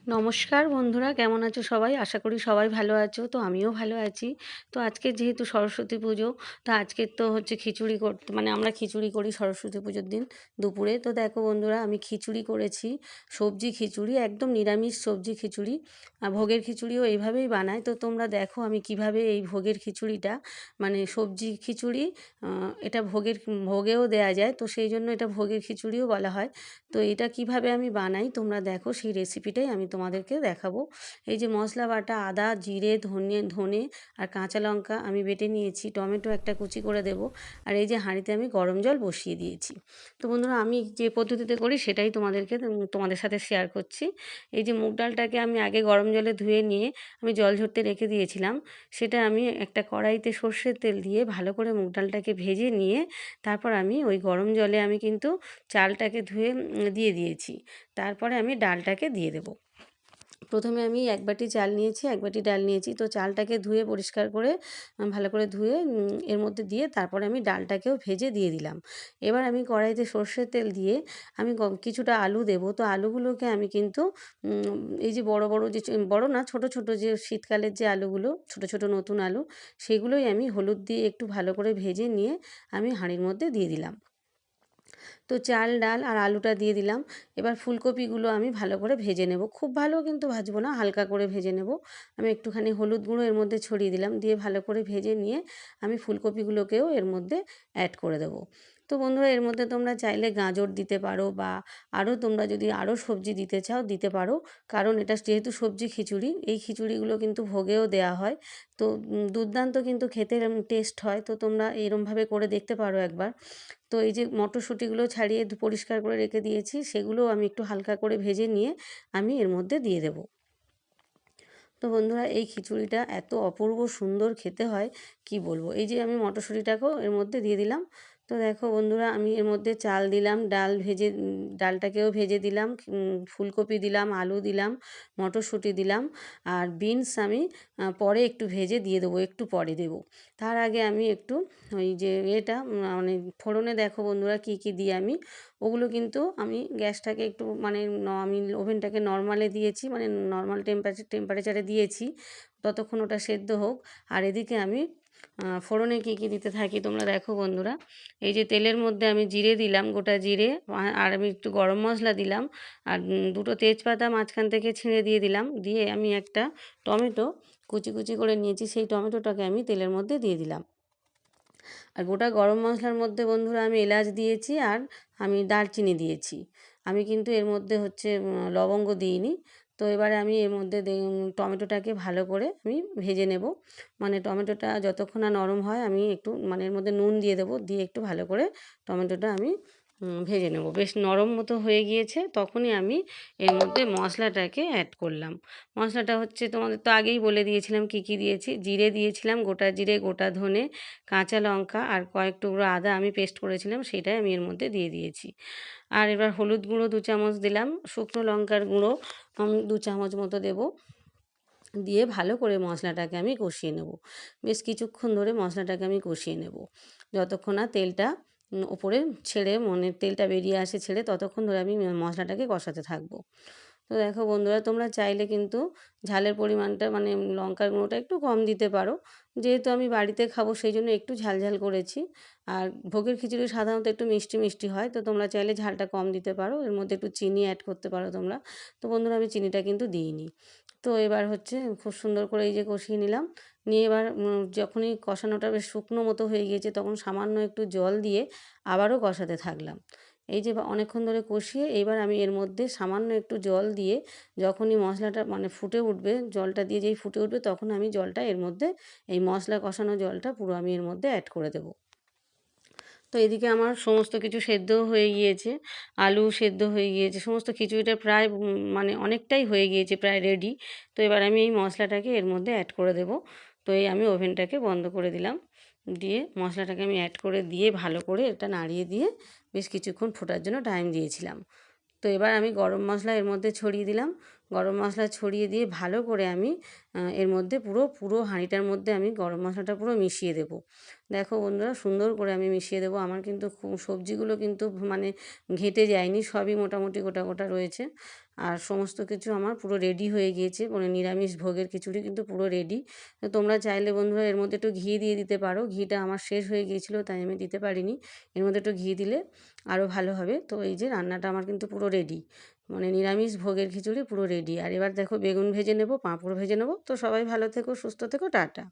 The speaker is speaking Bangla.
নমস্কার বন্ধুরা, কেমন আছো সবাই? আশা করি সবাই ভালো আছো। তো আমিও ভালো আছি। তো আজকে যেহেতু সরস্বতী পুজো, তো আজকের তো হচ্ছে খিচুড়ি করতে মানে আমরা খিচুড়ি করি সরস্বতী পুজোর দিন দুপুরে। তো দেখো বন্ধুরা, আমি খিচুড়ি করেছি, সবজি খিচুড়ি, একদম নিরামিষ সবজি খিচুড়ি। ভোগের খিচুড়িও এইভাবেই বানায়। তো তোমরা দেখো আমি কিভাবে এই ভোগের খিচুড়িটা মানে সবজি খিচুড়ি, এটা ভোগেও দেয়া যায়, তো সেই জন্য এটা ভোগের খিচুড়িও বলা হয়। তো এটা কিভাবে আমি বানাই তোমরা দেখো, সেই রেসিপিটাই আমি তোমাদেরকে দেখাবো। এই যে মশলা বাটা, আদা, জিরে, ধনে আর কাঁচা লঙ্কা আমি বেটে নিয়েছি, টমেটো একটা কুচি করে দেব, আর এই যে হাঁড়িতে আমি গরম জল বসিয়ে দিয়েছি। তো বন্ধুরা, আমি যে পদ্ধতিতে করি সেটাই তোমাদের সাথে শেয়ার করছি। এই যে মুগ ডালটাকে আমি আগে গরম জলে ধুয়ে নিয়ে আমি জল ঝরতে রেখে দিয়েছিলাম, সেটা আমি একটা কড়াইতে সর্ষের তেল দিয়ে ভালো করে মুগ ডালটাকে ভেজে নিয়ে তারপর আমি ওই গরম জলে আমি কিন্তু চালটাকে ধুয়ে দিয়ে দিয়েছি। তারপরে আমি ডালটাকে দিয়ে দেবো। প্রথমে আমি এক বাটি চাল নিয়েছি, এক বাটি ডাল নিয়েছি। তো চালটাকে ধুয়ে পরিষ্কার করে ভালো করে ধুয়ে এর মধ্যে দিয়ে তারপরে আমি ডালটাকেও ভেজে দিয়ে দিলাম। এবার আমি কড়াইতে সর্ষের তেল দিয়ে আমি কিছুটা আলু দেবো। তো আলুগুলোকে আমি কিন্তু এই যে বড় বড় যে বড় না, ছোট ছোট যে শীতকালের যে আলুগুলো, ছোট ছোট নতুন আলু, সেগুলোই আমি হলুদ দিয়ে একটু ভালো করে ভেজে নিয়ে আমি হাঁড়ির মধ্যে দিয়ে দিলাম। তো চাল, ডাল আর আলুটা দিয়ে দিলাম। এবার ফুলকপিগুলো আমি ভালো করে ভেজে নেব। খুব ভালো কিন্তু ভাজবো না, হালকা করে ভেজে নেব। আমি একটুখানি হলুদ গুঁড়ো এর মধ্যে ছড়িয়ে দিলাম, দিয়ে ভালো করে ভেজে নিয়ে আমি ফুলকপিগুলোকেও এর মধ্যে অ্যাড করে দেবো। তো বন্ধুরা, এর মধ্যে তোমরা চাইলে গাজর দিতে পারো, বা আরও তোমরা যদি আরও সবজি দিতে চাও দিতে পারো। কারণ এটা যেহেতু সবজি খিচুড়ি, এই খিচুড়িগুলো কিন্তু ভোগেও দেওয়া হয়। তো দুর্দান্ত কিন্তু খেতে টেস্ট হয়। তো তোমরা এরমভাবে করে দেখতে পারো একবার। তো এই যে মটরশুঁটিগুলো ছাড়িয়ে পরিষ্কার করে রেখে দিয়েছি, সেগুলোও আমি একটু হালকা করে ভেজে নিয়ে আমি এর মধ্যে দিয়ে দেবো। তো বন্ধুরা, এই খিচুড়িটা এত অপূর্ব সুন্দর খেতে হয়, কি বলবো। এই যে আমি মটরশুঁটিটাকেও এর মধ্যে দিয়ে দিলাম। তো দেখো বন্ধুরা, আমি এর মধ্যে চাল দিলাম, ডালটাকেও ভেজে দিলাম, ফুলকপি দিলাম, আলু দিলাম, মটরশুঁটি দিলাম, আর বিনস আমি পরে একটু ভেজে দিয়ে দেবো, একটু পরে দেবো। তার আগে আমি একটু ওই যে মানে ফোড়নে দেখো বন্ধুরা কী কী দিই আমি। ওগুলো কিন্তু আমি গ্যাসটাকে একটু মানে আমি ওভেনটাকে নর্মালে দিয়েছি, মানে নর্মাল টেম্পারেচারে দিয়েছি, ততক্ষণ ওটা সেদ্ধ হোক। আর এদিকে আমি ফোড়নে কী কী দিতে থাকি তোমরা দেখো বন্ধুরা। এই যে তেলের মধ্যে আমি জিরে দিলাম, গোটা জিরে, আর আমি একটু গরম মশলা দিলাম, আর দুটো তেজপাতা মাঝখান থেকে ছিঁড়ে দিয়ে দিলাম। দিয়ে আমি একটা টমেটো কুচি কুচি করে নিয়েছি, সেই টমেটোটাকে আমি তেলের মধ্যে দিয়ে দিলাম। আর গোটা গরম মশলার মধ্যে বন্ধুরা আমি এলাচ দিয়েছি, আর আমি দারচিনি দিয়েছি। আমি কিন্তু এর মধ্যে হচ্ছে লবঙ্গ দিইনি। তো এবারে আমি এর মধ্যে টমেটোটাকে ভালো করে আমি ভেজে নেব। মানে টমেটোটা যতক্ষণ না নরম হয়, আমি একটু মানে এর মধ্যে নুন দিয়ে দেবো, দিয়ে একটু ভালো করে টমেটোটা আমি ভেজে নেব। বেশ নরম মতো হয়ে গিয়েছে, তখনই আমি এর মধ্যে মশলাটাকে অ্যাড করলাম। মশলাটা হচ্ছে তোমাদের তো আগেই বলে দিয়েছিলাম কী কী দিয়েছি। জিরে দিয়েছিলাম, গোটা জিরে, গোটা ধনে, কাঁচা লঙ্কা আর কয়েক টুকরো আদা আমি পেস্ট করেছিলাম, সেটাই আমি এর মধ্যে দিয়ে দিয়েছি। আর এবার হলুদ গুঁড়ো 2 চামচ দিলাম, শুকনো লঙ্কার গুঁড়ো 2 চামচ মতো দেব। দিয়ে ভালো করে মশলাটাকে আমি কষিয়ে নেব। বেশ কিছুক্ষণ ধরে মশলাটাকে আমি কষিয়ে নেব, যতক্ষণ না তেলটা ওপরে ছেড়ে, মানে তেলটা বেরিয়ে আসে ছেড়ে, ততক্ষণ ধরে আমি মশলাটাকে কষাতে থাকবো। তো দেখো বন্ধুরা, তোমরা চাইলে কিন্তু ঝালের পরিমাণটা মানে লঙ্কার গুঁড়োটা একটু কম দিতে পারো। যেহেতু আমি বাড়িতে খাবো সেই জন্য একটু ঝাল ঝাল করেছি। আর ভোগের খিচুড়ি সাধারণত একটু মিষ্টি মিষ্টি হয়, তো তোমরা চাইলে ঝালটা কম দিতে পারো, এর মধ্যে একটু চিনি অ্যাড করতে পারো তোমরা। তো বন্ধুরা, আমি চিনিটা কিন্তু দিইনি। তো এবার হচ্ছে খুব সুন্দর করে এই যে কষিয়ে নিলাম। নিয়ে এবার যখনই কষানোটা বেশ শুকনো মতো হয়ে গিয়েছে, তখন সামান্য একটু জল দিয়ে আবারও কষাতে থাকলাম। এই যে অনেকক্ষণ ধরে কষিয়ে এবার আমি এর মধ্যে সামান্য একটু জল দিয়ে, যখনই মশলাটা মানে ফুটে উঠবে, জলটা দিয়ে যেই ফুটে উঠবে, তখন আমি জলটা এর মধ্যে, এই মশলা কষানো জলটা পুরো আমি এর মধ্যে অ্যাড করে দেবো। তো এদিকে আমার সমস্ত কিছু সেদ্ধও হয়ে গিয়েছে, আলু সেদ্ধ হয়ে গিয়েছে, সমস্ত খিচুড়িটা প্রায় মানে অনেকটাই হয়ে গিয়েছে, প্রায় রেডি। তো এবার আমি এই মশলাটাকে এর মধ্যে অ্যাড করে দেব। তো এই আমি ওভেনটাকে বন্ধ করে দিলাম, দিয়ে মশলাটাকে আমি অ্যাড করে দিয়ে ভালো করে এটা নাড়িয়ে দিয়ে বেশ কিছুক্ষণ ফোটার জন্য টাইম দিয়েছিলাম। তো এবার আমি গরম মশলা এর মধ্যে ছড়িয়ে দিলাম। গরম মশলা ছড়িয়ে দিয়ে ভালো করে আমি এর মধ্যে পুরো পুরো হাঁড়িটার মধ্যে আমি গরম মশলাটা পুরো মিশিয়ে দেব। দেখো বন্ধুরা, সুন্দর করে আমি মিশিয়ে দেবো। আমার কিন্তু সবজিগুলো কিন্তু মানে ঘেঁটে যায়নি, সবই মোটামুটি গোটা গোটা রয়েছে। আর সমস্ত কিছু আমার পুরো রেডি হয়ে গিয়েছে, মানে নিরামিষ ভোগের খিচুড়ি কিন্তু পুরো রেডি। তো তোমরা চাইলে বন্ধুরা এর মধ্যে একটু ঘি দিয়ে দিতে পারো, ঘিটা আমার শেষ হয়ে গিয়েছিলো তাই আমি দিতে পারিনি। এর মধ্যে একটু ঘি দিলে আরও ভালো হবে। তো এই যে রান্নাটা আমার কিন্তু পুরো রেডি, মানে নিরামিষ ভোগের খিচুড়ি পুরো রেডি। আর এবার দেখো বেগুন ভেজে নেব, পাঁপড় ভেজে নেব। তো সবাই ভালো থেকো, সুস্থ থেকো, টাটা।